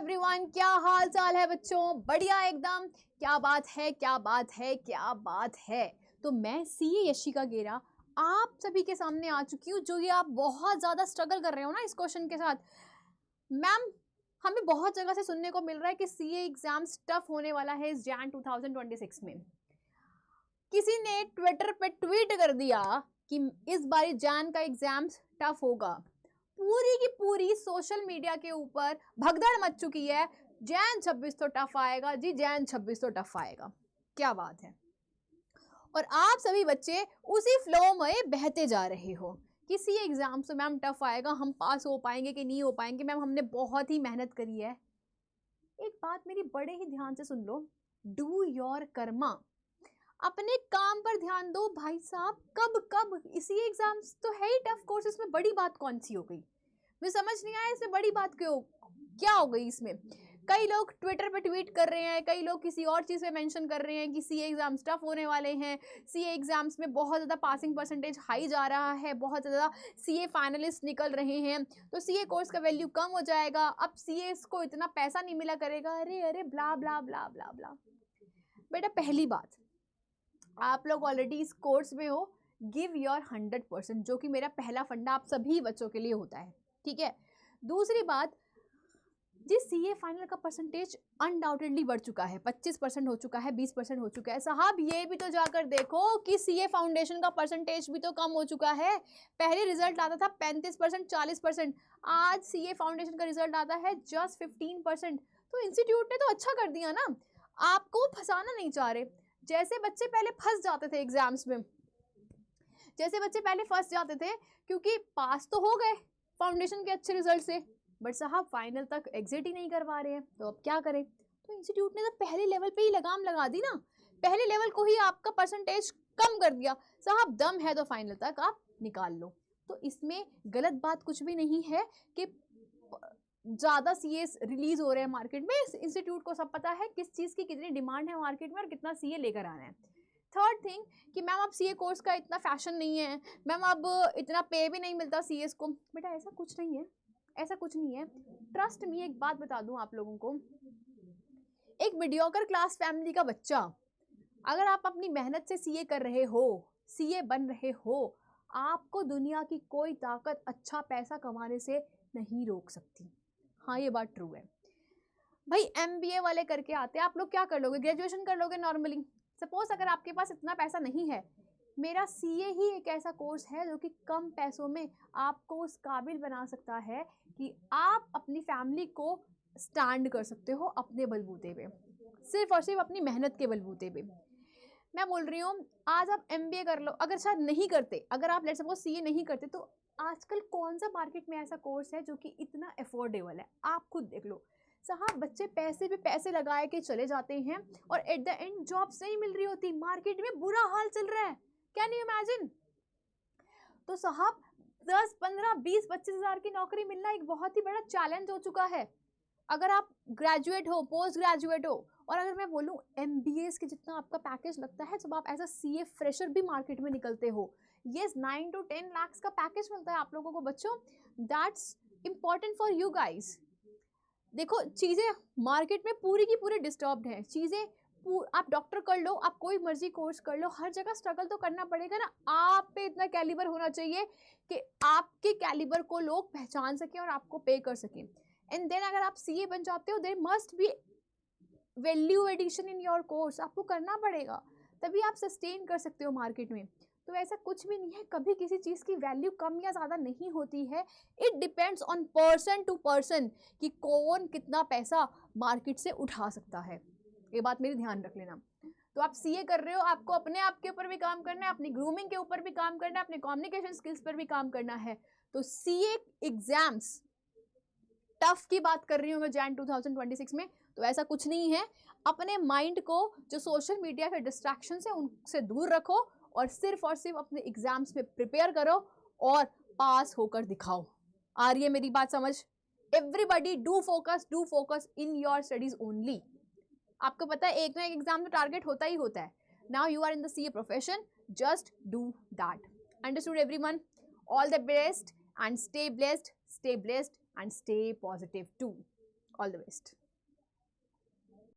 Everyone, क्या हाल चाल है बच्चों? बढ़िया एकदम। क्या बात है, क्या बात है, क्या बात है। तो मैं सीए यशिका गेरा आप सभी के सामने आ चुकी हूँ, जो ये आप बहुत ज़्यादा स्ट्रगल कर रहे हो ना इस क्वेश्चन के साथ। मैम, हमें बहुत जगह से सुनने को मिल रहा है कि सीए एग्जाम्स टफ होने वाला है इस जैन 2026 में। किसी ने ट्विटर पे ट्वीट कर दिया कि इस बार जैन का एग्जाम्स टफ होगा। पूरी की पूरी सोशल मीडिया के ऊपर भगदड़ मच चुकी है, जैन 26 तो टफ आएगा जी, जैन 26 तो टफ आएगा। क्या बात है। और आप सभी बच्चे उसी फ्लो में बहते जा रहे हो कि सी एग्जाम से मैम टफ आएगा, हम पास हो पाएंगे कि नहीं हो पाएंगे, मैम हमने बहुत ही मेहनत करी है। एक बात मेरी बड़े ही ध्यान से सुन लो, डू योर कर्मा, अपने काम पर ध्यान दो भाई साहब। कब कब इसी एग्जाम्स तो है ही टफ कोर्स, इसमें बड़ी बात कौन सी हो गई? मुझे समझ नहीं आया इसमें बड़ी बात क्यों, क्या हो गई इसमें। कई लोग ट्विटर पे ट्वीट कर रहे हैं, कई लोग किसी और चीज़ पे मेंशन कर रहे हैं कि सीए एग्जाम्स टफ होने वाले हैं, सीए एग्जाम्स में बहुत ज़्यादा पासिंग परसेंटेज हाई जा रहा है, बहुत ज़्यादा सीए फाइनलिस्ट निकल रहे हैं, तो सीए कोर्स का वैल्यू कम हो जाएगा, अब सीए को इतना पैसा नहीं मिला करेगा, अरे अरे ब्ला ब्ला ब्ला ब्ला ब्ला। बेटा, पहली बात, आप लोग ऑलरेडी इस कोर्स में हो, गिव योर 100%, जो कि मेरा पहला फंडा आप सभी बच्चों के लिए होता है, ठीक है। दूसरी बात जी, सीए फाइनल का परसेंटेज अनडाउटेडली बढ़ चुका है, 25% हो चुका है, 20% हो चुका है। साहब ये भी तो जाकर देखो कि सीए फाउंडेशन का परसेंटेज भी तो कम हो चुका है। पहले रिजल्ट आता था 35%, 40%, आज सीए फाउंडेशन का रिजल्ट आता है जस्ट 15%। तो इंस्टीट्यूट ने तो अच्छा कर दिया ना, आपको फंसाना नहीं चाह रहे। जैसे बच्चे पहले फंस जाते थे एग्जाम्स में, जैसे बच्चे पहले फंस जाते थे क्योंकि पास तो हो गए फाउंडेशन के अच्छे रिजल्ट से, बट साहब फाइनल तक एग्जिट ही नहीं करवा रहे हैं, तो अब क्या करें। तो इंस्टीट्यूट ने तो पहले लेवल पे ही लगाम लगा दी ना, पहले लेवल को ही आपका परसेंटेज कम कर दिया। साहब दम है तो फाइनल तक आप निकाल लो। तो इसमें गलत बात कुछ भी नहीं है कि ज़्यादा सीए रिलीज हो रहे हैं मार्केट में। इंस्टीट्यूट को सब पता है किस चीज़ की कितनी डिमांड है मार्केट में और कितना सीए लेकर आना है। थर्ड थिंग कि मैम अब सीए कोर्स का इतना फैशन नहीं है, मैम अब इतना पे भी नहीं मिलता सीएस को। बेटा ऐसा कुछ नहीं है, ऐसा कुछ नहीं है, ट्रस्ट मी। एक बात बता दूं आप लोगों को, एक मीडियोकर क्लास फैमिली का बच्चा, अगर आप अपनी मेहनत से सीए कर रहे हो, सीए बन रहे हो, आपको दुनिया की कोई ताकत अच्छा पैसा कमाने से नहीं रोक सकती। हाँ, ये बात ट्रू है भाई। एमबीए वाले करके आते हैं, आप लोग क्या कर लोगे, ग्रेजुएशन कर लोगे नॉर्मली। सपोज अगर आपके पास इतना पैसा नहीं है, मेरा सीए ही एक ऐसा कोर्स है जो कि कम पैसों में आपको उस काबिल बना सकता है कि आप अपनी फैमिली को स्टैंड कर सकते हो अपने बलबूते पे, सिर्फ और सिर्फ अपनी मेहनत के बलबूते पे। मैं बोल रही हूँ, आज आप एमबीए कर लो, अगर शायद नहीं करते, अगर आप लेट्स सपोज सीए नहीं करते, तो आजकल कौन सा मार्केट में ऐसा कोर्स है जो कि इतना अफोर्डेबल है? आप खुद देख लो साहब, बच्चे पैसे पे पैसे लगाए के चले जाते हैं और एट द एंड जॉब्स नहीं मिल रही होती, मार्केट में बुरा हाल चल रहा है, कैन यू इमेजिन। तो साहब 10, 15, 20, 25 हज़ार की नौकरी मिलना एक बहुत ही बड़ा चैलेंज हो चुका है। अगर आप ग्रेजुएट हो, पोस्ट ग्रेजुएट हो, और अगर मैं बोलूँ एमबीएस के जितना आपका पैकेज लगता है जब आप एज अ सीए फ्रेशर भी मार्केट में निकलते हो, ये 9 to 10 लाख का पैकेज मिलता है आप लोगों को बच्चों। That's important for you guys. देखो चीज़ें मार्केट में पूरी की पूरी डिस्टर्ब्ड हैं, चीज़ें आप डॉक्टर कर लो, आप कोई मर्जी कोर्स कर लो, हर जगह स्ट्रगल तो करना पड़ेगा ना। आप पे इतना कैलिबर होना चाहिए कि आपके कैलिबर को लोग पहचान सकें और आपको पे कर सकें। एंड देन अगर आप सीए बन जाते हो, there must be value addition in your course, आपको करना पड़ेगा, तभी आप सस्टेन कर सकते हो मार्केट में। तो ऐसा कुछ भी नहीं है, कभी किसी चीज़ की वैल्यू कम या ज़्यादा नहीं होती है। It depends on person to person कि कौन कितना पैसा मार्केट से उठा सकता है, ये बात मेरी ध्यान रख लेना। तो आप सीए कर रहे हो, आपको अपने आप के ऊपर भी काम करना है, अपनी ग्रूमिंग के ऊपर भी काम करना है, अपने कम्युनिकेशन स्किल्स पर भी काम करना है। तो सीए एग्जाम्स टफ की बात कर रही हूँ मैं जैन 2026 में, तो ऐसा कुछ नहीं है। अपने माइंड को जो सोशल मीडिया के डिस्ट्रैक्शन है उनसे दूर रखो और सिर्फ अपने एग्जाम्स में प्रिपेयर करो और पास होकर दिखाओ। आ रही है मेरी बात समझ? Everybody do focus in your studies only. आपको पता है एक ना एक एग्जाम में टारगेट होता ही होता है। Now you are in the CA profession, just do that. Understood everyone? All the best and stay blessed and stay positive too. All the best.